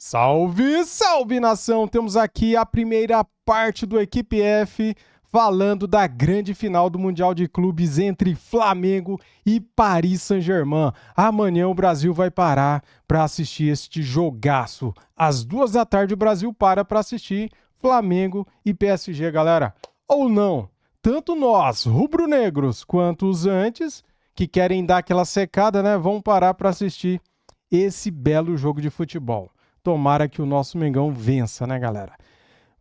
Salve, salve nação! Temos aqui a primeira parte do Equipe F falando da grande final do Mundial de Clubes entre Flamengo e Paris Saint-Germain. Amanhã o Brasil vai parar para assistir este jogaço. Às 14h o Brasil para assistir Flamengo e PSG, galera. Ou não, tanto nós, rubro-negros, quanto os antes, que querem dar aquela secada, né, vão parar para assistir esse belo jogo de futebol. Tomara que o nosso Mengão vença, né, galera?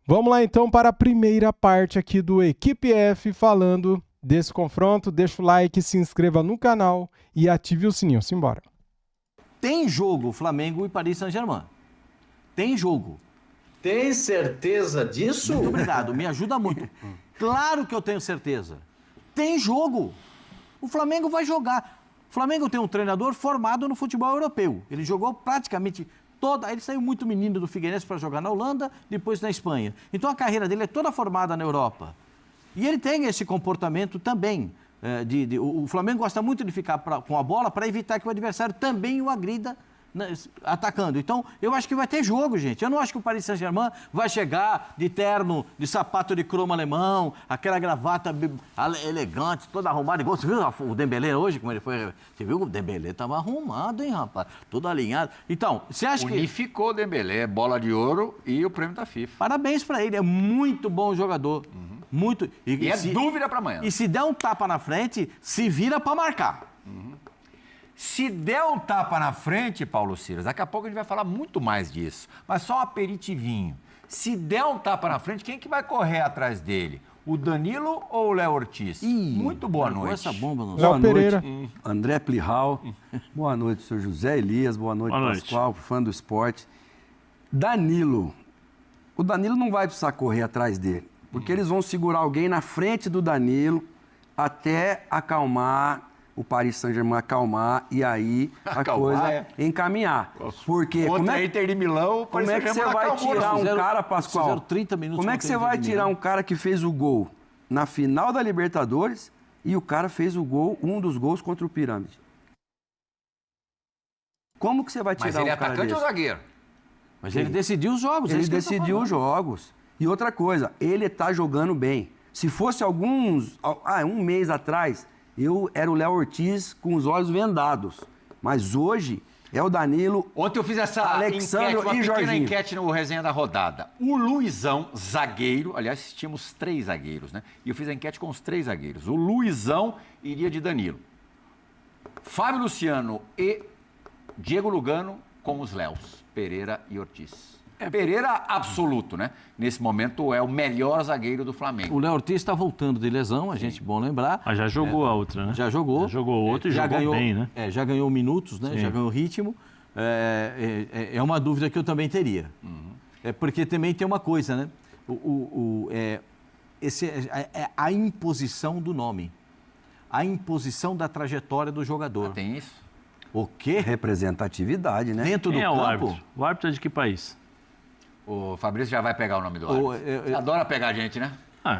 Vamos lá, então, para a primeira parte aqui do Equipe F, falando desse confronto. Deixa o like, se inscreva no canal e ative o sininho. Simbora. Tem jogo Flamengo e Paris Saint-Germain. Tem jogo. Tem certeza disso? Muito obrigado, me ajuda muito. Claro que eu tenho certeza. Tem jogo. O Flamengo vai jogar. O Flamengo tem um treinador formado no futebol europeu. Ele jogou praticamente ele saiu muito menino do Figueirense para jogar na Holanda, depois na Espanha. Então a carreira dele é toda formada na Europa. E ele tem esse comportamento também. O Flamengo gosta muito de ficar com a bola para evitar que o adversário também o agrida atacando. Então, eu acho que vai ter jogo, gente. Eu não acho que o Paris Saint-Germain vai chegar de terno, de sapato de cromo alemão, aquela gravata elegante, toda arrumada. Igual, você viu o Dembélé hoje, como ele foi? Você viu que o Dembélé estava arrumado, hein, rapaz? Todo alinhado. Então, você acha que... Unificou o Dembélé, bola de ouro e o prêmio da FIFA. Parabéns para ele, é muito bom jogador. Muito. E é dúvida para amanhã. E se der um tapa na frente, se vira para marcar. Se der um tapa na frente, Paulo Silas, daqui a pouco a gente vai falar muito mais disso, mas só um aperitivinho. Se der um tapa na frente, quem que vai correr atrás dele? O Danilo ou o Léo Ortiz? Muito boa noite. Essa bomba no Léo Pereira. André Plihal. Boa noite, senhor José Elias. Boa noite, Pascoal, fã do esporte. Danilo. O Danilo não vai precisar correr atrás dele, porque eles vão segurar alguém na frente do Danilo até acalmar o Paris Saint-Germain, acalmar e aí a coisa encaminhar. Porque contra a Inter de Milão, como é que você vai tirar um cara, Pascoal? 30 minutos como é que você vai tirar um cara que fez o gol na final da Libertadores e o cara fez o gol, um dos gols contra o Pirâmide? Como que você vai tirar um cara desse? Mas ele é atacante ou zagueiro? Mas ele decidiu os jogos. Ele decidiu os jogos. E outra coisa, ele tá jogando bem. Se fosse um mês atrás, eu era o Léo Ortiz com os olhos vendados. Mas hoje é o Danilo, Ontem eu fiz essa Alexandre uma e pequena Jorginho. enquete no Resenha da Rodada. O Luizão, zagueiro, aliás, tínhamos 3 zagueiros, né? E eu fiz a enquete com os 3 zagueiros. O Luizão iria de Danilo. Fábio Luciano e Diego Lugano com os Léos, Pereira e Ortiz. Pereira absoluto, né? Nesse momento é o melhor zagueiro do Flamengo. O Léo Ortiz está voltando de lesão, a gente bom lembrar. Mas já jogou a outra, né? Já jogou. Já jogou outra e jogou bem, né? Já ganhou minutos, né? Sim. Já ganhou ritmo. É uma dúvida que eu também teria. Porque também tem uma coisa, né? A imposição do nome. A imposição da trajetória do jogador. Tem isso? O quê? Representatividade, né? Dentro do Quem é o campo? árbitro? O árbitro é de que país? O Fabrício já vai pegar o nome do árbitro. Você adora pegar a gente, né?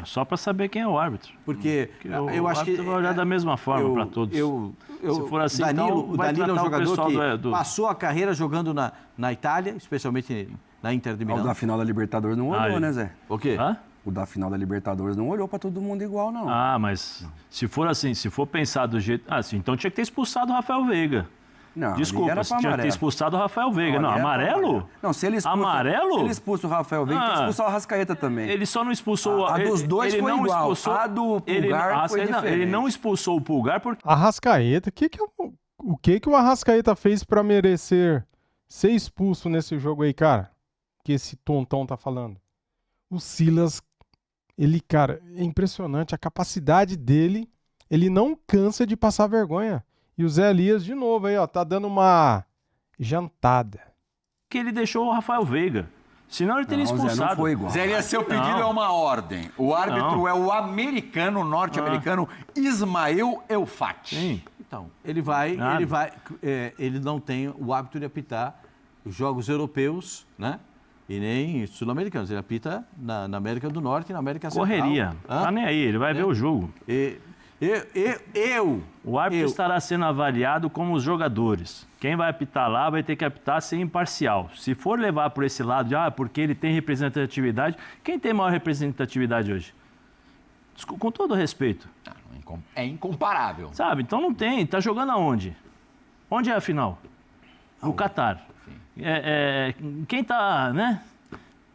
Só para saber quem é o árbitro. Porque eu acho que... vai olhar da mesma forma para todos. Se for assim, o vai Danilo é um tratar o jogador pessoal que passou a carreira jogando na Itália, especialmente na Inter de O Milão. da final da Libertadores não olhou, né, Zé? O quê? Hã? O da final da Libertadores não olhou pra todo mundo igual, não. Mas se for assim, se for pensar do jeito... então tinha que ter expulsado o Rafael Veiga. Não, Desculpa, era tinha que ter expulsado o Rafael Veiga. Não, amarelo? Não, se ele expulsa, amarelo? Se ele expulsa o Rafael Veiga, tem que expulsar o Arrascaeta também. Ele só não expulsou... A dos dois ele foi não igual. Expulsou, A do Pulgar foi diferente. Ele não expulsou o Pulgar porque... Arrascaeta, o que o Arrascaeta fez para merecer ser expulso nesse jogo aí, cara? Que esse tontão tá falando. O Silas, cara, é impressionante a capacidade dele. Ele não cansa de passar vergonha. E o Zé Elias, de novo, aí, ó, tá dando uma jantada. Que ele deixou o Rafael Veiga. Senão ele teria expulsado. Zé, não foi igual. Zé, seu pedido é uma ordem. O árbitro é o americano, norte-americano, Ismael Elfati. Sim. Então, ele não tem o hábito de apitar os jogos europeus, né? E nem sul-americanos. Ele apita na América do Norte e na América Central. Correria. Tá nem aí, ele vai ver o jogo. O árbitro estará sendo avaliado como os jogadores. Quem vai apitar lá vai ter que apitar ser imparcial. Se for levar por esse lado de, porque ele tem representatividade, quem tem maior representatividade hoje? Com todo respeito. É incomparável. Sabe? Então não tem. Tá jogando aonde? Onde é a final? No Catar. Quem tá, né?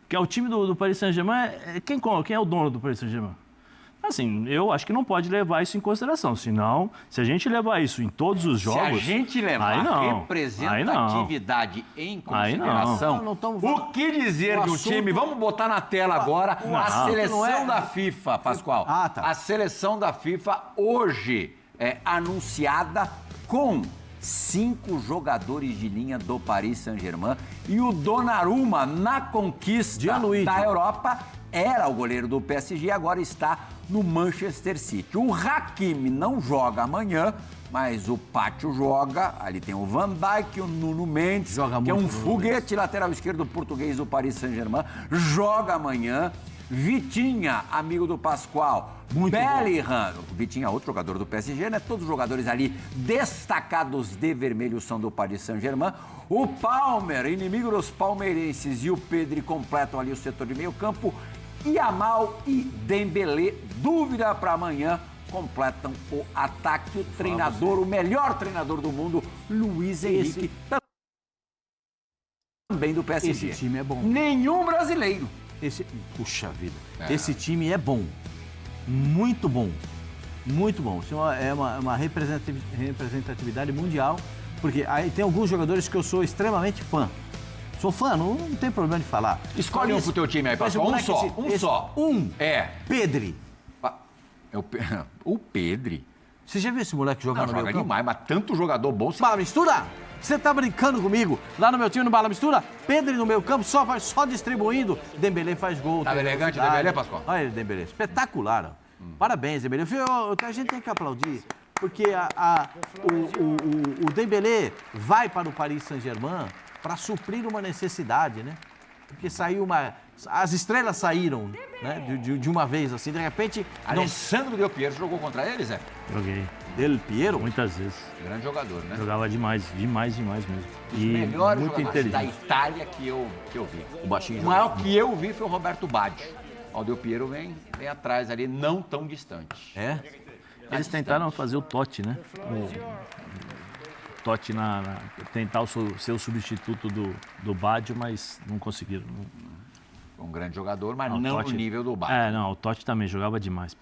Que é o time do Paris Saint-Germain. Quem é o dono do Paris Saint-Germain? Assim, eu acho que não pode levar isso em consideração. Senão, se a gente levar isso em todos os jogos... Se a gente levar representatividade em consideração, o que dizer de um time... Vamos botar na tela agora a seleção da FIFA, Pascoal. A seleção da FIFA hoje é anunciada com 5 jogadores de linha do Paris Saint-Germain e o Donnarumma, na conquista da Europa, era o goleiro do PSG, agora está no Manchester City. O Hakimi não joga amanhã, mas o Pátio joga. Ali tem o Van Dijk, o Nuno Mendes, que é um foguete lateral esquerdo português do Paris Saint-Germain, joga amanhã. Vitinha, amigo do Pascoal. Bellingham, Vitinha é outro jogador do PSG, né? Todos os jogadores ali destacados de vermelho são do Paris Saint-Germain. O Palmer, inimigo dos palmeirenses, e o Pedri completam ali o setor de meio campo. Yamal e Dembélé, dúvida para amanhã, completam o ataque. O treinador, o melhor treinador do mundo, Luiz Henrique, também do PSG. Esse time é bom. Nenhum brasileiro. Puxa vida. Esse time é bom. Muito bom. Muito bom. Isso é uma representatividade mundial, porque aí tem alguns jogadores que eu sou extremamente fã. Sou fã, não tem problema de falar. Escolhe um pro teu time aí, Pascoal. Um. Pedri. O Pedri? Você já viu esse moleque jogar no meu campo? Joga demais, mas tanto jogador bom... Bala Mistura? Você tá brincando comigo? Lá no meu time, no Bala Mistura, Pedri no meu campo, só distribuindo. Dembélé faz gol. Tá elegante o Dembélé, Pascoal? Olha ele, Dembélé. Espetacular. Parabéns, Dembélé. A gente tem que aplaudir, porque o Dembélé vai para o Paris Saint-Germain para suprir uma necessidade, né? Porque as estrelas saíram, né? De uma vez, assim, de repente... Alessandro Del Piero jogou contra eles, Zé? Joguei. Del Piero? Muitas vezes. Grande jogador, né? Jogava demais mesmo. Os melhores muito jogadores da inteligente. Itália que eu vi. O baixinho. O maior que eu vi foi o Roberto Baggio. O Del Piero vem atrás ali, não tão distante. É? Eles tentaram fazer o Totti, né? O Totti tentar ser o substituto do Baggio, mas não conseguiram. Um grande jogador, mas não no nível do Baggio. O Totti também jogava demais.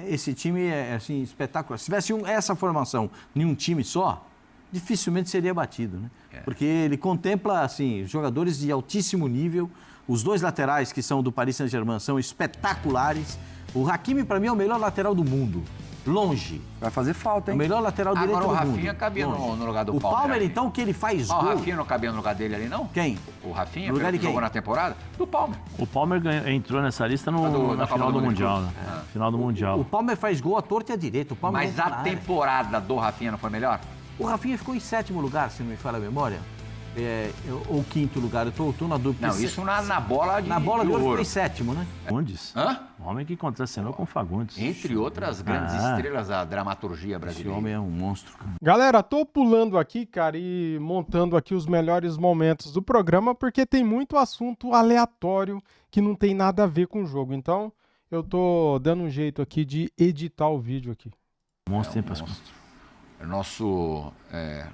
Esse time é assim, espetacular. Se tivesse essa formação em um time só, dificilmente seria batido, né? Porque ele contempla assim, jogadores de altíssimo nível. Os 2 laterais que são do Paris Saint-Germain são espetaculares. O Hakimi, para mim, é o melhor lateral do mundo. Longe. Vai fazer falta, hein? O melhor lateral direito do mundo. Agora o Rafinha cabia no lugar do Palmer. O Palmer, então, que ele faz gol. O Rafinha não cabia no lugar dele ali, não? Quem? O Rafinha, no lugar de quem? Jogou na temporada? Do Palmer. O Palmer entrou nessa lista na final do Mundial, né? Final do Mundial. O Palmer faz gol à torta e à direita. Mas a temporada do Rafinha não foi melhor? O Rafinha ficou em 7º lugar, se não me falha a memória. Ou 5º lugar, eu tô na dúvida. Não, isso na bola de Na bola de ouro ouro. ficou em 7º, né? Fagundes. Hã? O homem que contracenou com Fagundes. Entre outras grandes estrelas da dramaturgia Esse brasileira. homem é um monstro. Galera, tô pulando aqui, cara, e montando aqui os melhores momentos do programa, porque tem muito assunto aleatório que não tem nada a ver com o jogo. Então, eu tô dando um jeito aqui de editar o vídeo aqui. Monstro, hein, Pascoal? Nosso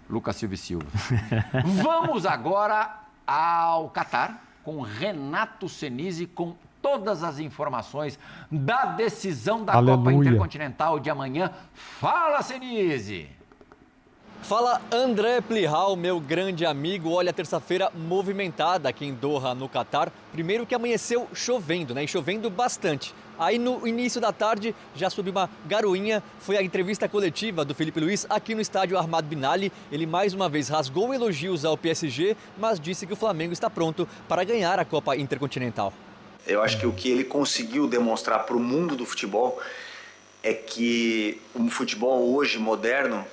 Lucas Silva e Silva. Vamos agora ao Catar com Renato Senise com todas as informações da decisão da Copa Intercontinental de amanhã. Fala, Senise! Fala André Plihal, meu grande amigo. Olha, terça-feira movimentada aqui em Doha, no Catar. Primeiro que amanheceu chovendo, né? E chovendo bastante. Aí no início da tarde, já sob uma garoinha, foi a entrevista coletiva do Felipe Luiz aqui no estádio Ahmad Bin Ali. Ele mais uma vez rasgou elogios ao PSG, mas disse que o Flamengo está pronto para ganhar a Copa Intercontinental. Eu acho que o que ele conseguiu demonstrar para o mundo do futebol é que o futebol hoje moderno,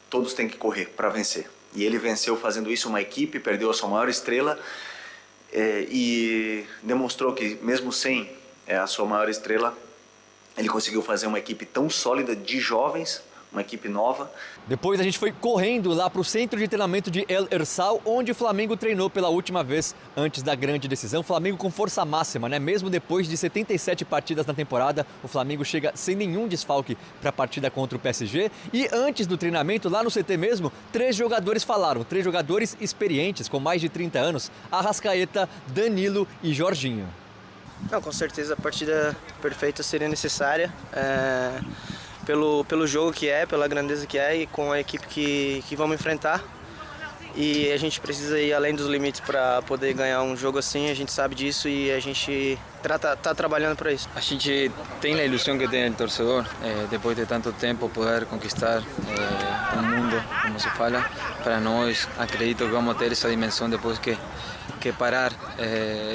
todos têm que correr para vencer. E ele venceu fazendo isso, uma equipe, perdeu a sua maior estrela e demonstrou que mesmo sem a sua maior estrela, ele conseguiu fazer uma equipe tão sólida de jovens, uma equipe nova. Depois a gente foi correndo lá para o centro de treinamento de El Hersal, onde o Flamengo treinou pela última vez antes da grande decisão. Flamengo com força máxima, né? Mesmo depois de 77 partidas na temporada, o Flamengo chega sem nenhum desfalque para a partida contra o PSG. E antes do treinamento, lá no CT mesmo, 3 jogadores falaram, 3 jogadores experientes, com mais de 30 anos, Arrascaeta, Danilo e Jorginho. Não, com certeza a partida perfeita seria necessária. Pelo jogo que é, pela grandeza que é e com a equipe que vamos enfrentar. E a gente precisa ir além dos limites para poder ganhar um jogo assim, a gente sabe disso e a gente tá trabalhando para isso. A gente tem a ilusão que tem o torcedor, depois de tanto tempo poder conquistar um mundo, como se fala. Para nós, acredito que vamos ter essa dimensão depois que parar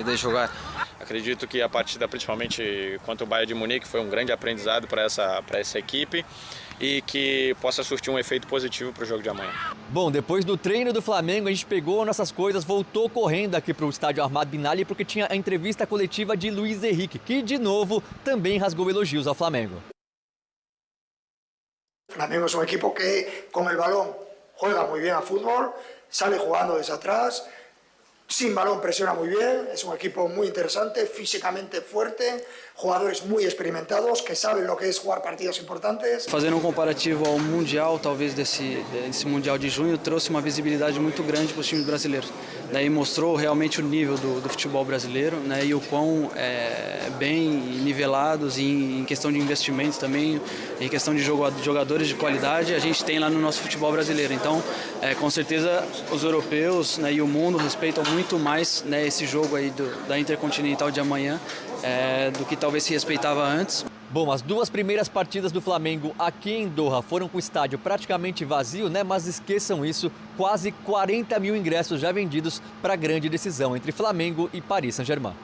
de jogar. Acredito que a partida, principalmente contra o Bayern de Munique, foi um grande aprendizado para essa equipe e que possa surtir um efeito positivo para o jogo de amanhã. Bom, depois do treino do Flamengo, a gente pegou nossas coisas, voltou correndo aqui para o estádio Ahmad Bin Ali porque tinha a entrevista coletiva de Luiz Henrique, que de novo também rasgou elogios ao Flamengo. O Flamengo é um equipo que com o balão joga muito bem a futebol, sale jugando desde atrás. Sin balón presiona muy bien, es un equipo muy interesante, físicamente fuerte, jugadores muy experimentados que saben lo que es jugar partidas importantes. Fazendo um comparativo ao Mundial, talvez desse Mundial de junho, trouxe uma visibilidade muito grande para os times brasileiros. Daí mostrou realmente o nível do futebol brasileiro, né, e o quão bem nivelados em questão de investimentos também, em questão de jogadores de qualidade, a gente tem lá no nosso futebol brasileiro. Então, com certeza, os europeus, né, e o mundo respeitam muito mais, né, esse jogo aí da Intercontinental de amanhã do que talvez se respeitava antes. Bom, as 2 primeiras partidas do Flamengo aqui em Doha foram com o estádio praticamente vazio, né? Mas esqueçam isso, quase 40 mil ingressos já vendidos para a grande decisão entre Flamengo e Paris Saint-Germain.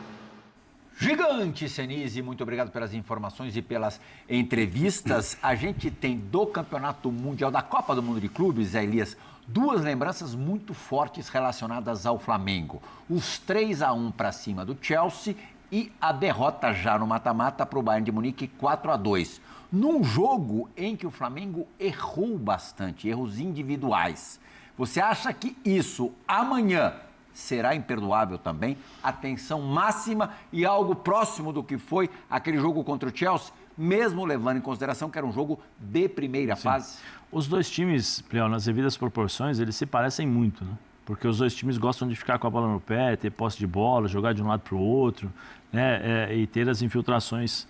Gigante, Senise, muito obrigado pelas informações e pelas entrevistas. A gente tem do Campeonato Mundial, da Copa do Mundo de Clubes, Zé Elias, 2 lembranças muito fortes relacionadas ao Flamengo. Os 3-1 para cima do Chelsea e a derrota já no mata-mata para o Bayern de Munique 4-2. Num jogo em que o Flamengo errou bastante, erros individuais. Você acha que isso amanhã será imperdoável também? Atenção máxima e algo próximo do que foi aquele jogo contra o Chelsea, mesmo levando em consideração que era um jogo de primeira fase? Os 2 times, Pleo, nas devidas proporções, eles se parecem muito, né? Porque os 2 times gostam de ficar com a bola no pé, ter posse de bola, jogar de um lado para o outro, né? E ter as infiltrações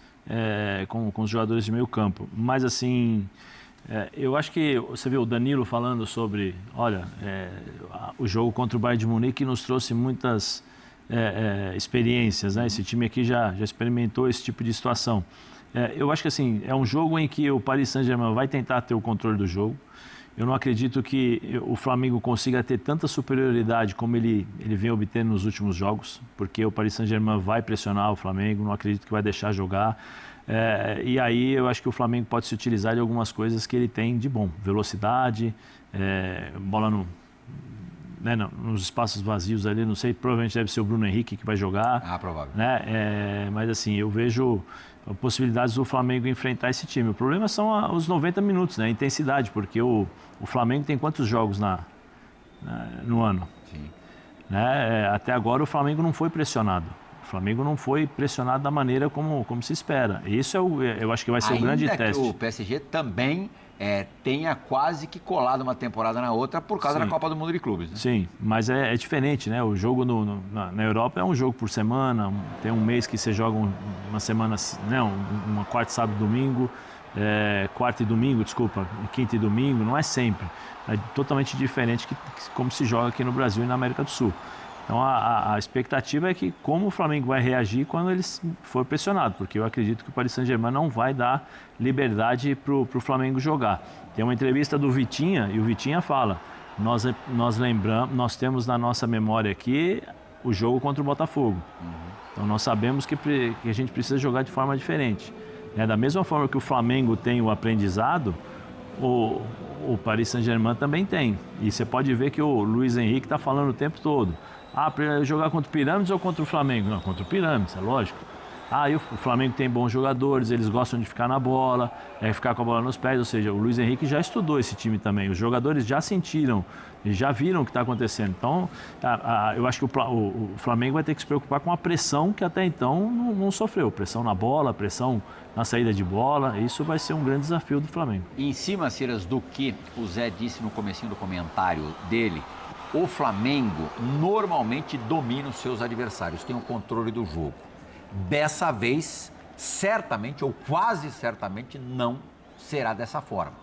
com os jogadores de meio campo. Mas, assim, eu acho que você viu o Danilo falando sobre, olha, o jogo contra o Bayern de Munique nos trouxe muitas experiências, né? Esse time aqui já experimentou esse tipo de situação. Eu acho que, assim, é um jogo em que o Paris Saint-Germain vai tentar ter o controle do jogo. Eu não acredito que o Flamengo consiga ter tanta superioridade como ele vem obtendo nos últimos jogos, porque o Paris Saint-Germain vai pressionar o Flamengo, não acredito que vai deixar jogar. E aí eu acho que o Flamengo pode se utilizar de algumas coisas que ele tem de bom. Velocidade, bola nos espaços vazios ali, não sei, provavelmente deve ser o Bruno Henrique que vai jogar. Ah, provável. Né? Mas assim, eu vejo possibilidades do Flamengo enfrentar esse time. O problema são os 90 minutos, né? A intensidade, porque o Flamengo tem quantos jogos no ano? Sim. Né? Até agora o Flamengo não foi pressionado. O Flamengo não foi pressionado da maneira como se espera. Isso eu acho que vai ser o grande teste. Ainda que o PSG também tenha quase que colado uma temporada na outra por causa da Copa do Mundo de Clubes. Né? Sim, mas é diferente, né? O jogo na Europa é um jogo por semana, tem um mês que você joga uma semana, né? Uma quarta, sábado, domingo, quarta e domingo, desculpa, quinta e domingo, não é sempre. É totalmente diferente que como se joga aqui no Brasil e na América do Sul. Então a expectativa é que como o Flamengo vai reagir quando ele for pressionado, porque eu acredito que o Paris Saint-Germain não vai dar liberdade para o Flamengo jogar. Tem uma entrevista do Vitinha e o Vitinha fala, nós lembramos, nós temos na nossa memória aqui o jogo contra o Botafogo. Então nós sabemos que a gente precisa jogar de forma diferente. Da mesma forma que o Flamengo tem o aprendizado, o Paris Saint-Germain também tem. E você pode ver que o Luiz Henrique está falando o tempo todo. Para jogar contra o Pirâmides ou contra o Flamengo? Não, contra o Pirâmides, é lógico. E o Flamengo tem bons jogadores, eles gostam de ficar na bola, ficar com a bola nos pés, ou seja, o Luiz Henrique já estudou esse time também, os jogadores já sentiram, já viram o que está acontecendo. Então, eu acho que o Flamengo vai ter que se preocupar com a pressão que até então não sofreu. Pressão na bola, pressão na saída de bola, isso vai ser um grande desafio do Flamengo. E em cima, Ciras, do que o Zé disse no comecinho do comentário dele, o Flamengo normalmente domina os seus adversários, tem o controle do jogo. Dessa vez, certamente ou quase certamente não será dessa forma.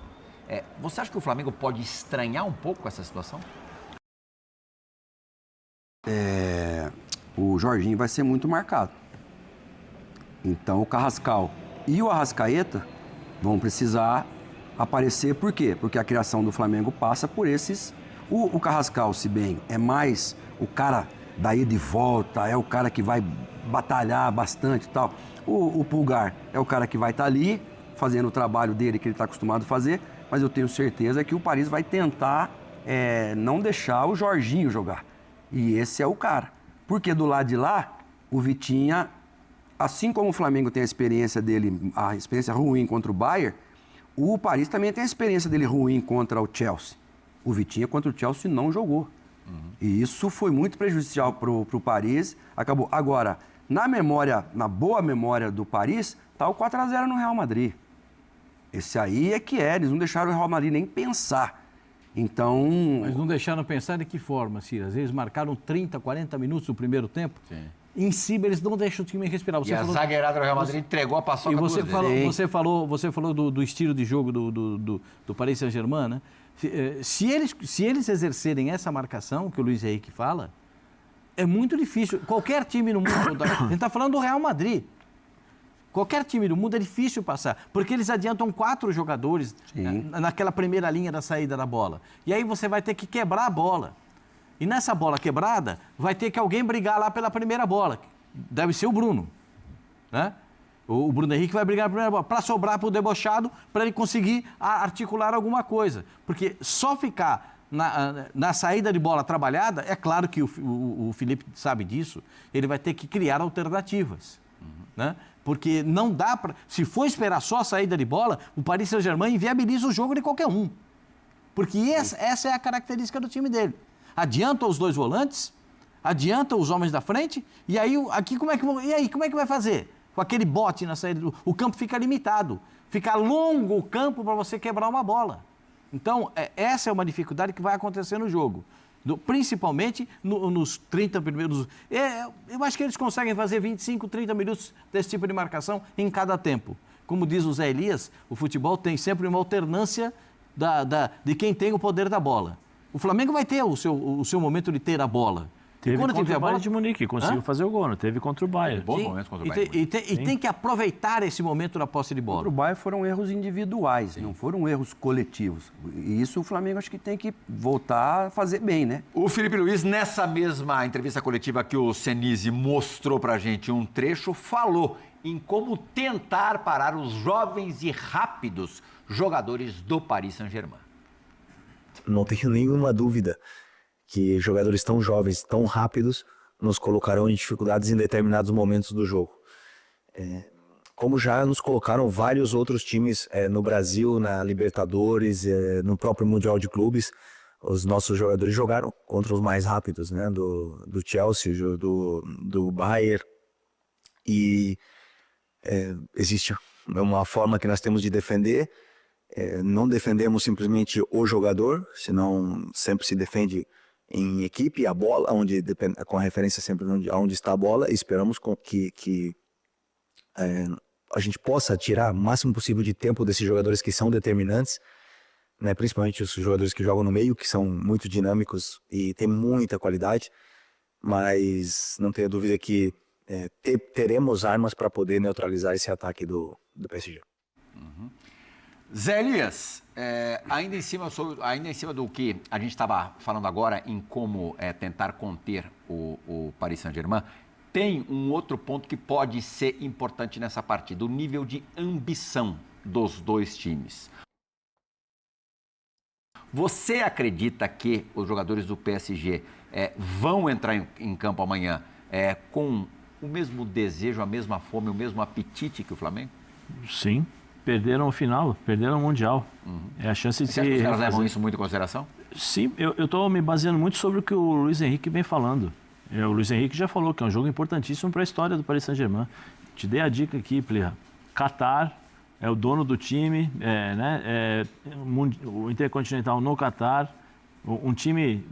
Você acha que o Flamengo pode estranhar um pouco essa situação? O Jorginho vai ser muito marcado. Então o Carrascal e o Arrascaeta vão precisar aparecer. Por quê? Porque a criação do Flamengo passa por esses... O Carrascal, se bem, é mais o cara da ida e volta, é o cara que vai batalhar bastante e tal. O Pulgar é o cara que vai estar ali, fazendo o trabalho dele que ele está acostumado a fazer, mas eu tenho certeza que o Paris vai tentar não deixar o Jorginho jogar. E esse é o cara. Porque do lado de lá, o Vitinha, assim como o Flamengo tem a experiência dele, a experiência ruim contra o Bayern, o Paris também tem a experiência dele ruim contra o Chelsea. O Vitinha contra o Chelsea não jogou. E isso foi muito prejudicial para o Paris. Acabou. Agora, na boa memória do Paris, está o 4-0 no Real Madrid. Esse aí é que eles não deixaram o Real Madrid nem pensar. Então... Mas não deixaram pensar de que forma, Ciras? Eles marcaram 30, 40 minutos no primeiro tempo. Sim. Em cima, eles não deixam o time respirar. A zagueirada do Real Madrid entregou a paçoca. E você falou do estilo de jogo do Paris Saint-Germain, né? Se eles exercerem essa marcação que o Luiz Henrique fala, é muito difícil. Qualquer time no mundo... A gente está falando do Real Madrid. Qualquer time do mundo é difícil passar, porque eles adiantam 4 jogadores naquela primeira linha da saída da bola. E aí você vai ter que quebrar a bola. E nessa bola quebrada, vai ter que alguém brigar lá pela primeira bola. Deve ser o Bruno, né? O Bruno Henrique vai brigar na primeira bola, para sobrar para o debochado, para ele conseguir articular alguma coisa. Porque só ficar na saída de bola trabalhada, é claro que o Felipe sabe disso, ele vai ter que criar alternativas, né? Porque não dá para... Se for esperar só a saída de bola, o Paris Saint-Germain inviabiliza o jogo de qualquer um. Porque essa é a característica do time dele. Adianta os 2 volantes, adianta os homens da frente, e aí como é que vai fazer? Com aquele bote na saída, o campo fica limitado, fica longo o campo para você quebrar uma bola. Então, essa é uma dificuldade que vai acontecer no jogo, principalmente nos 30 primeiros... Eu acho que eles conseguem fazer 25, 30 minutos desse tipo de marcação em cada tempo. Como diz o Zé Elias, o futebol tem sempre uma alternância de quem tem o poder da bola. O Flamengo vai ter o seu momento de ter a bola. Teve contra o Bayern de Munique, conseguiu fazer o gol, não teve contra o Bayern. Bom momento contra o Bayern. E tem que aproveitar esse momento da posse de bola. Contra o Bayern foram erros individuais, não foram erros coletivos. E isso o Flamengo acho que tem que voltar a fazer bem, né? O Felipe Luiz, nessa mesma entrevista coletiva que o Senise mostrou pra gente um trecho, falou em como tentar parar os jovens e rápidos jogadores do Paris Saint-Germain. Não tenho nenhuma dúvida que jogadores tão jovens, tão rápidos, nos colocarão em dificuldades em determinados momentos do jogo. Como já nos colocaram vários outros times no Brasil, na Libertadores, no próprio Mundial de Clubes, os nossos jogadores jogaram contra os mais rápidos, né? Do Chelsea, do Bayern. E existe uma forma que nós temos de defender. Não defendemos simplesmente o jogador, senão sempre se defende em equipe, a bola, com a referência sempre onde está a bola, e esperamos que a gente possa tirar o máximo possível de tempo desses jogadores que são determinantes, né? Principalmente os jogadores que jogam no meio, que são muito dinâmicos e têm muita qualidade, mas não tenha dúvida que teremos armas para poder neutralizar esse ataque do PSG. Zé Elias, ainda em cima do que a gente estava falando agora em como tentar conter o Paris Saint-Germain, tem um outro ponto que pode ser importante nessa partida, o nível de ambição dos 2 times. Você acredita que os jogadores do PSG vão entrar em campo amanhã com o mesmo desejo, a mesma fome, o mesmo apetite que o Flamengo? Sim, perderam o final, perderam o Mundial. É a chance de Você acha que os caras levam refazer. isso muito em consideração? Sim, eu estou me baseando muito sobre o que o Luiz Henrique vem falando. O Luiz Henrique já falou que é um jogo importantíssimo para a história do Paris Saint-Germain. Te dei a dica aqui, Plirra. Qatar é o dono do time, o Intercontinental no Qatar. Um time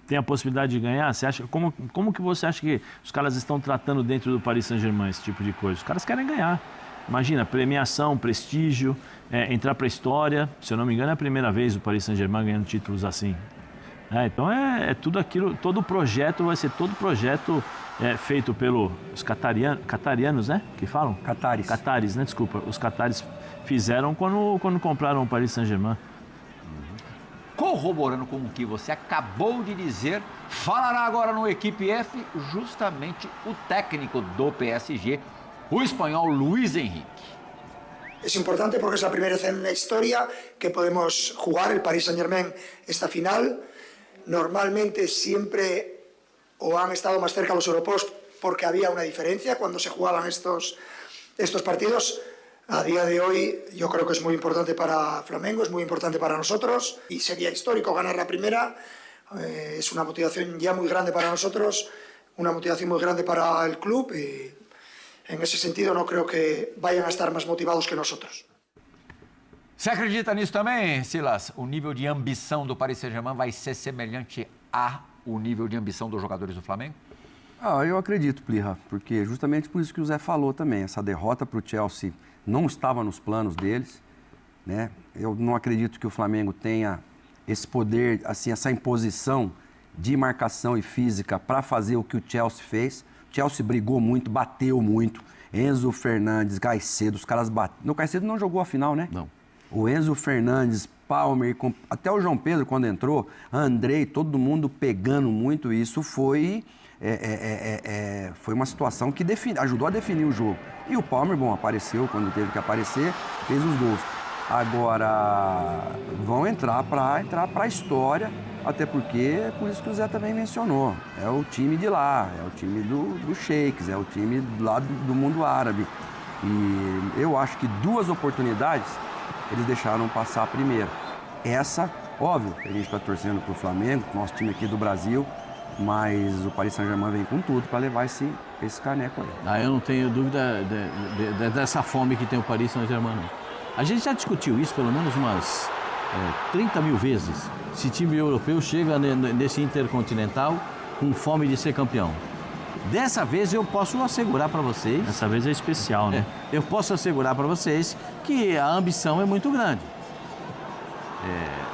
tem a possibilidade de ganhar. Você acha, como que você acha que os caras estão tratando dentro do Paris Saint-Germain esse tipo de coisa? Os caras querem ganhar. Imagina, premiação, prestígio, entrar para a história. Se eu não me engano, é a primeira vez o Paris Saint-Germain ganhando títulos assim. Então é tudo aquilo, todo o projeto vai ser todo projeto feito pelos catarianos, né? Que falam? Catares, né? Desculpa. Os catares fizeram quando compraram o Paris Saint-Germain. Corroborando com o que você acabou de dizer, falará agora no Equipe F justamente o técnico do PSG, o espanhol Luis Enrique. Es importante porque es la primera vez en la historia que podemos jugar el Paris Saint-Germain esta final. Normalmente siempre han estado más cerca los europeos porque había una diferencia cuando se jugaban estos partidos. A día de hoy yo creo que es muy importante para Flamengo, es muy importante para nosotros y sería histórico ganar la primera. Es una motivación ya muy grande para nosotros, una motivación muy grande para el club y en ese sentido no creo que vayan a estar más motivados que nosotros. Você acredita nisso também, Silas? O nível de ambição do Paris Saint-Germain vai ser semelhante ao nível de ambição dos jogadores do Flamengo? Eu acredito, Plirra, porque justamente por isso que o Zé falou também. Essa derrota para o Chelsea não estava nos planos deles, né? Eu não acredito que o Flamengo tenha esse poder, assim, essa imposição de marcação e física para fazer o que o Chelsea fez. O Chelsea brigou muito, bateu muito. Enzo Fernandes, Caicedo, os caras bateram. No Caicedo não jogou a final, né? Não. O Enzo Fernandes, Palmer, até o João Pedro quando entrou, Andrei, todo mundo pegando muito. Isso foi uma situação que ajudou a definir o jogo. E o Palmer, apareceu quando teve que aparecer, fez os gols. Agora, vão entrar para a história, até porque é por isso que o Zé também mencionou. É o time de lá, é o time do Sheiks, é o time lá do mundo árabe. E eu acho que 2 oportunidades eles deixaram passar a primeira. Essa, óbvio, a gente está torcendo para o Flamengo, nosso time aqui do Brasil, mas o Paris Saint-Germain vem com tudo para levar esse caneco aí. Eu não tenho dúvida dessa fome que tem o Paris Saint-Germain. A gente já discutiu isso pelo menos umas 30 mil vezes. Se time europeu chega nesse Intercontinental com fome de ser campeão. Dessa vez eu posso assegurar para vocês... Dessa vez é especial, né? Eu posso assegurar para vocês que a ambição é muito grande.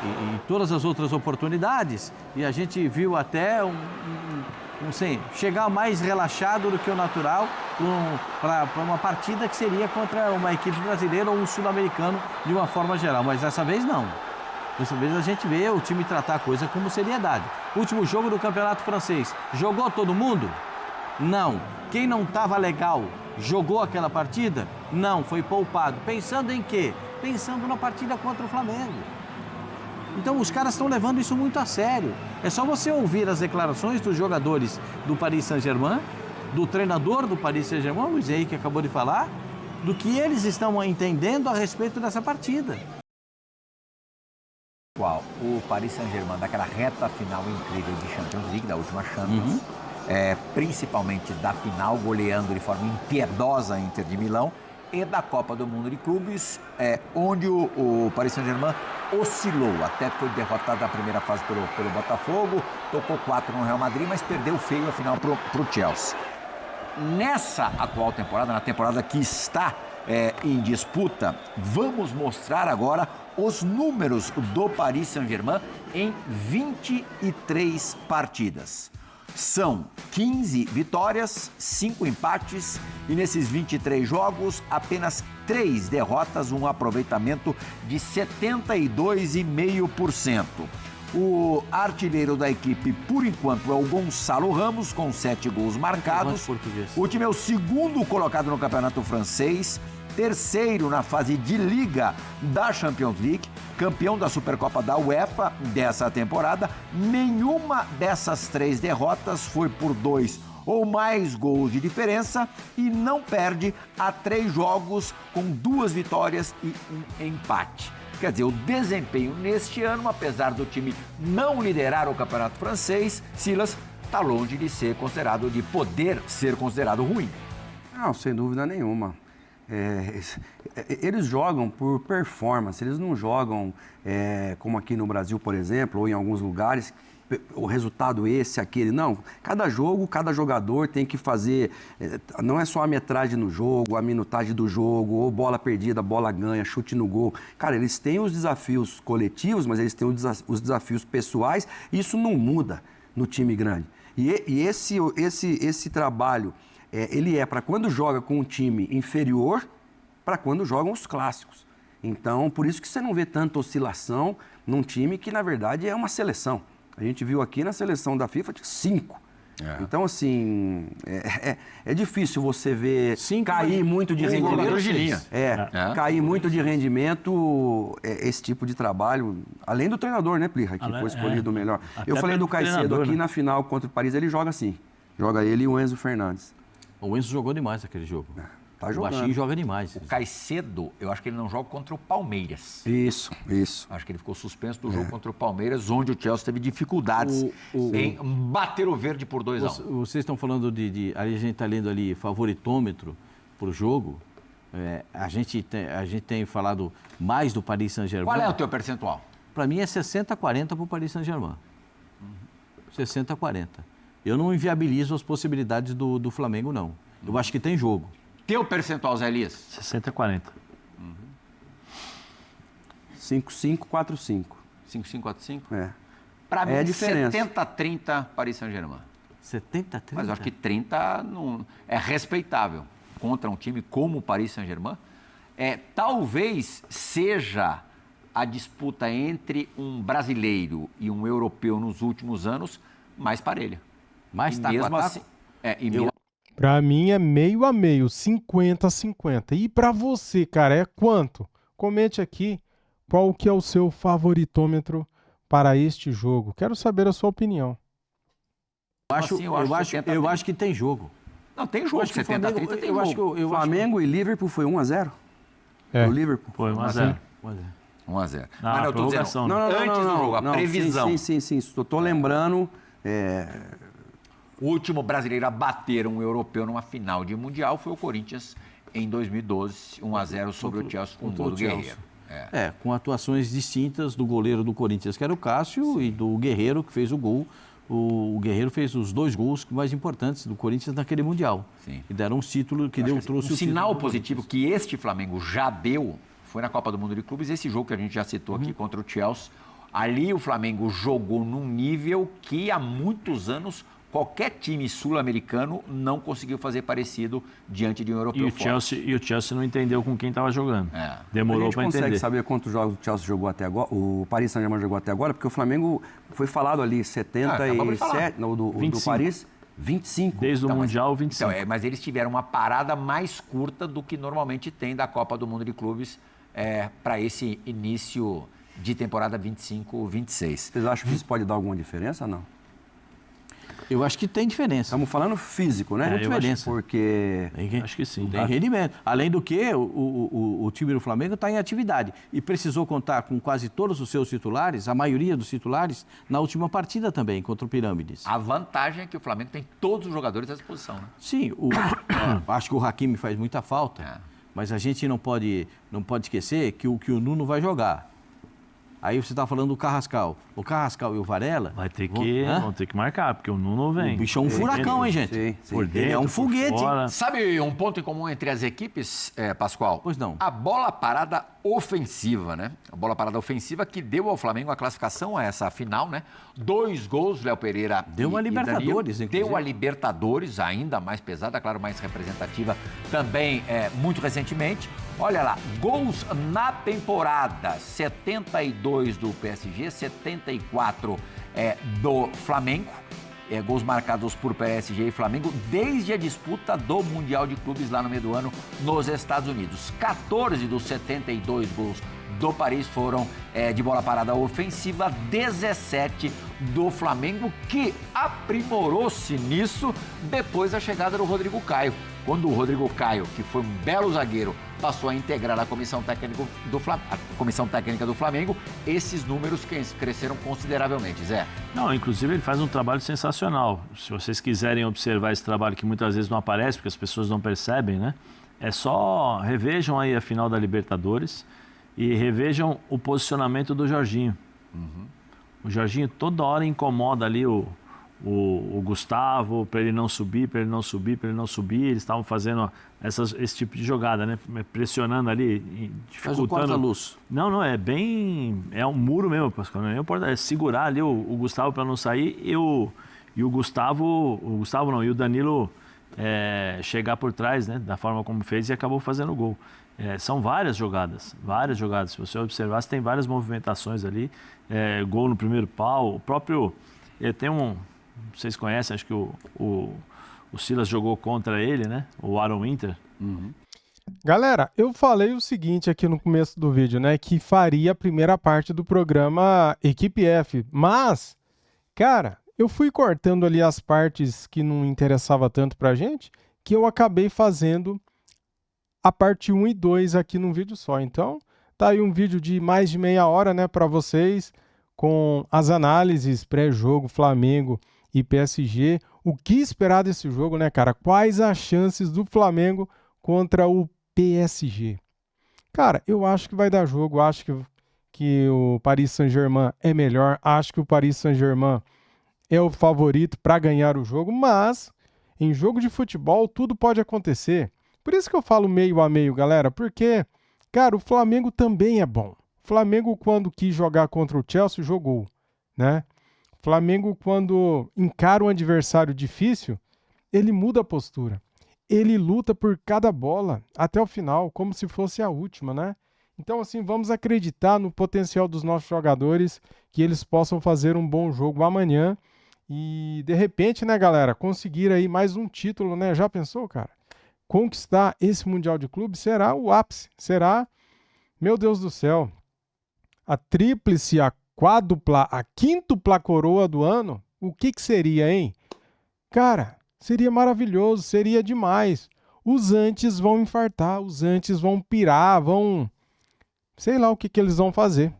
Em todas as outras oportunidades, e a gente viu até chegar mais relaxado do que o natural para uma partida que seria contra uma equipe brasileira ou um sul-americano de uma forma geral. Mas dessa vez não. Dessa vez a gente vê o time tratar a coisa com seriedade. Último jogo do Campeonato Francês. Jogou todo mundo? Não. Quem não estava legal jogou aquela partida? Não, foi poupado. Pensando em quê? Pensando na partida contra o Flamengo. Então os caras estão levando isso muito a sério. É só você ouvir as declarações dos jogadores do Paris Saint-Germain, do treinador do Paris Saint-Germain, o Luis Henrique que acabou de falar, do que eles estão entendendo a respeito dessa partida. O Paris Saint-Germain, daquela reta final incrível de Champions League, da última Champions, principalmente da final, goleando de forma impiedosa a Inter de Milão, e da Copa do Mundo de Clubes, onde o Paris Saint-Germain oscilou, até foi derrotado na primeira fase pelo Botafogo, tocou 4 no Real Madrid, mas perdeu feio a final para o Chelsea. Nessa atual temporada, na temporada que está em disputa, vamos mostrar agora os números do Paris Saint-Germain em 23 partidas. São 15 vitórias, 5 empates e nesses 23 jogos, apenas 3 derrotas, um aproveitamento de 72,5%. O artilheiro da equipe, por enquanto, é o Gonçalo Ramos, com 7 gols marcados. O time é o segundo colocado no campeonato francês, terceiro na fase de liga da Champions League, campeão da Supercopa da UEFA dessa temporada. Nenhuma dessas 3 derrotas foi por 2 ou mais gols de diferença e não perde há 3 jogos com 2 vitórias e 1 empate. Quer dizer, o desempenho neste ano, apesar do time não liderar o campeonato francês, Silas, está longe de ser considerado, de poder ser considerado ruim. Não, sem dúvida nenhuma. Eles jogam por performance, eles não jogam como aqui no Brasil, por exemplo, ou em alguns lugares, o resultado esse, aquele. Não, cada jogo, cada jogador tem que fazer, não é só a metragem no jogo, a minutagem do jogo, ou bola perdida, bola ganha, chute no gol. Cara, eles têm os desafios coletivos, mas eles têm os desafios pessoais, e isso não muda no time grande. E esse trabalho, ele é para quando joga com um time inferior, para quando jogam os clássicos. Então, por isso que você não vê tanta oscilação num time que, na verdade, é uma seleção. A gente viu aqui na seleção da FIFA, tinha 5. Então, assim, é difícil você ver cair muito de rendimento. Cair muito de rendimento, esse tipo de trabalho, além do treinador, né, Plirra, que foi escolhido o melhor. Eu falei do Caicedo aqui, né? Na final contra o Paris, ele joga assim. Joga ele e o Enzo Fernandes. O Enzo jogou demais aquele jogo. Tá jogando. O Baixinho joga demais. O Caicedo, eu acho que ele não joga contra o Palmeiras. Isso. Acho que ele ficou suspenso do jogo contra o Palmeiras, onde o Chelsea teve dificuldades em bater o verde por 2-1. Vocês estão falando a gente está lendo ali favoritômetro para o jogo. A gente tem falado mais do Paris Saint-Germain. Qual é o teu percentual? Para mim é 60-40 para o Paris Saint-Germain. 60-40. Eu não inviabilizo as possibilidades do Flamengo, não. Eu acho que tem jogo. Teu percentual, Zé Elias? 60-40. 5-5-4-5. 5-5-4-5? Para mim, a diferença. 70-30 Paris Saint-Germain. 70-30? Mas eu acho que 30 não, é respeitável contra um time como o Paris Saint-Germain. Talvez seja a disputa entre um brasileiro e um europeu nos últimos anos mais parelha. Mais mesmo assim, Pra mim é meio a meio, 50-50. E pra você, cara, é quanto? Comente aqui qual que é o seu favoritômetro para este jogo. Quero saber a sua opinião. Eu acho que tem jogo. Não, tem jogo. 70-30 tem jogo. Flamengo e Liverpool foi 1-0? É. O Liverpool? Foi 1-0. 1-0. Mas eu tô dizendo, antes do jogo, a previsão. Sim. Estou lembrando... O último brasileiro a bater um europeu numa final de Mundial foi o Corinthians em 2012, 1-0 sobre o Chelsea com o gol do Guerreiro. Com atuações distintas do goleiro do Corinthians, que era o Cássio, e do Guerreiro, que fez o gol. O Guerreiro fez os 2 gols mais importantes do Corinthians naquele Mundial. Sim. E deram um título que trouxe o sinal positivo que este Flamengo já deu foi na Copa do Mundo de Clubes, esse jogo que a gente já citou aqui contra o Chelsea. Ali o Flamengo jogou num nível que há muitos anos qualquer time sul-americano não conseguiu fazer parecido diante de um europeu forte. E o Chelsea não entendeu com quem estava jogando. Demorou para entender. A gente consegue saber quantos jogos o Chelsea jogou até agora, o Paris Saint-Germain jogou até agora, porque o Flamengo foi falado ali, 77, do Paris, 25. Desde o Mundial, 25. Então, mas eles tiveram uma parada mais curta do que normalmente tem da Copa do Mundo de Clubes para esse início de temporada 25-26. Vocês acham que isso pode dar alguma diferença ou não? Eu acho que tem diferença. Estamos falando físico, né? Tem diferença. Porque... Acho que sim, tem rendimento. Além do que, o time do Flamengo está em atividade e precisou contar com quase todos os seus titulares, a maioria dos titulares, na última partida também, contra o Pirâmides. A vantagem é que o Flamengo tem todos os jogadores à disposição, né? Sim, acho que o Hakimi faz muita falta, mas a gente não pode esquecer que o Nuno vai jogar. Aí você está falando do Carrascal. O Carrascal e o Varela... Vão ter que marcar, porque o Nuno vem. O bicho é um furacão, hein, gente? Sim. Por dentro, ele é um foguete. Sabe um ponto em comum entre as equipes, Pascoal? Pois não. A bola parada ofensiva, né? A bola parada ofensiva que deu ao Flamengo a classificação a essa final, né? 2 gols, Léo Pereira deu uma Libertadores, inclusive. Deu a Libertadores, ainda mais pesada, claro, mais representativa também muito recentemente. Olha lá, gols na temporada, 72 do PSG, 74 do Flamengo. gols marcados por PSG e Flamengo desde a disputa do Mundial de Clubes lá no meio do ano nos Estados Unidos. 14 dos 72 gols do Paris foram de bola parada ofensiva, 17 do Flamengo, que aprimorou-se nisso depois da chegada do Rodrigo Caio. Quando o Rodrigo Caio, que foi um belo zagueiro, passou a integrar a comissão técnica do Flamengo, esses números cresceram consideravelmente, Zé. Não, inclusive ele faz um trabalho sensacional. Se vocês quiserem observar esse trabalho que muitas vezes não aparece, porque as pessoas não percebem, né? É só revejam aí a final da Libertadores e revejam o posicionamento do Jorginho. O Jorginho toda hora incomoda ali o Gustavo para ele não subir, Eles estavam fazendo esse tipo de jogada, né? Pressionando ali, dificultando. Faz o corta-luz. Não, é bem... É um muro mesmo, Pascoal. Não é segurar ali o Gustavo para não sair e o Danilo chegar por trás, né? Da forma como fez e acabou fazendo o gol. São várias jogadas. Se você observar, você tem várias movimentações ali. Gol no primeiro pau. O próprio... tem um... Vocês conhecem, acho que o Silas jogou contra ele, né? O Aaron Winter. Galera, eu falei o seguinte aqui no começo do vídeo, né? Que faria a primeira parte do programa Equipe F. Mas, cara, eu fui cortando ali as partes que não interessava tanto pra gente, que eu acabei fazendo a parte 1 e 2 aqui num vídeo só. Então, tá aí um vídeo de mais de meia hora, né, pra vocês, com as análises pré-jogo Flamengo e PSG. O que esperar desse jogo, né, cara? Quais as chances do Flamengo contra o PSG? Cara, eu acho que vai dar jogo. Acho que o Paris Saint-Germain é melhor. Acho que o Paris Saint-Germain é o favorito para ganhar o jogo. Mas, em jogo de futebol, tudo pode acontecer. Por isso que eu falo meio a meio, galera. Porque, cara, o Flamengo também é bom. O Flamengo, quando quis jogar contra o Chelsea, jogou, né? O Flamengo, quando encara um adversário difícil, ele muda a postura. Ele luta por cada bola até o final, como se fosse a última, né? Então, assim, vamos acreditar no potencial dos nossos jogadores, que eles possam fazer um bom jogo amanhã e, de repente, né, galera, conseguir aí mais um título, né? Já pensou, cara? Conquistar esse Mundial de Clubes será o ápice, será, meu Deus do céu, a tríplice, a quádrupla, a quíntupla coroa do ano, o que seria, hein? Cara, seria maravilhoso, seria demais. Os antes vão infartar, os antes vão pirar, vão... Sei lá o que eles vão fazer.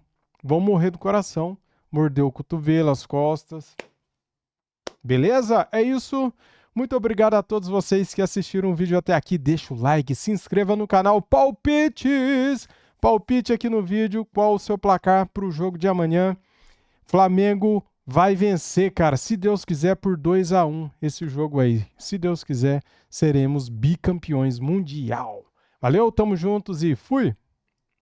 Vão morrer do coração, morder o cotovelo, as costas. Beleza? É isso. Muito obrigado a todos vocês que assistiram o vídeo até aqui. Deixa o like, se inscreva no canal. Palpites! Palpite aqui no vídeo, qual o seu placar para o jogo de amanhã. Flamengo vai vencer, cara, se Deus quiser, por 2-1 esse jogo aí. Se Deus quiser, seremos bicampeões mundial. Valeu, tamo juntos e fui!